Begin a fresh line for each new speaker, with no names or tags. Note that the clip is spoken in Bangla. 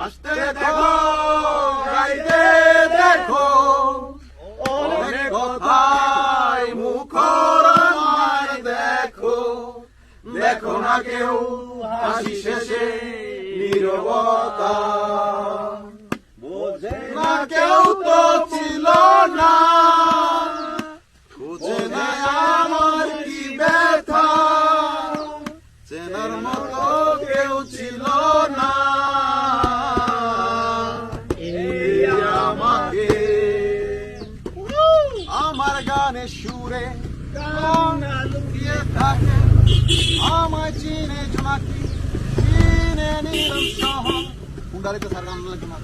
আসতে দেখো, গাইতে দেখো, অনেক কথাই মুখর আমার দেখো, দেখো না কেউ হাসি শেষে নীরবতা, বোঝে না কেউ তো ছিল না, বুঝে না আমার কি ব্যথা, চেনার মতো কেউ ছিল না, এই আমাকে আমার গানের সুরে লুকিয়ে থাকে, আমায় চিনে জোনাকি, চিনে নীরব সহ। কোন গাড়িতে স্যার গান লাগবে না।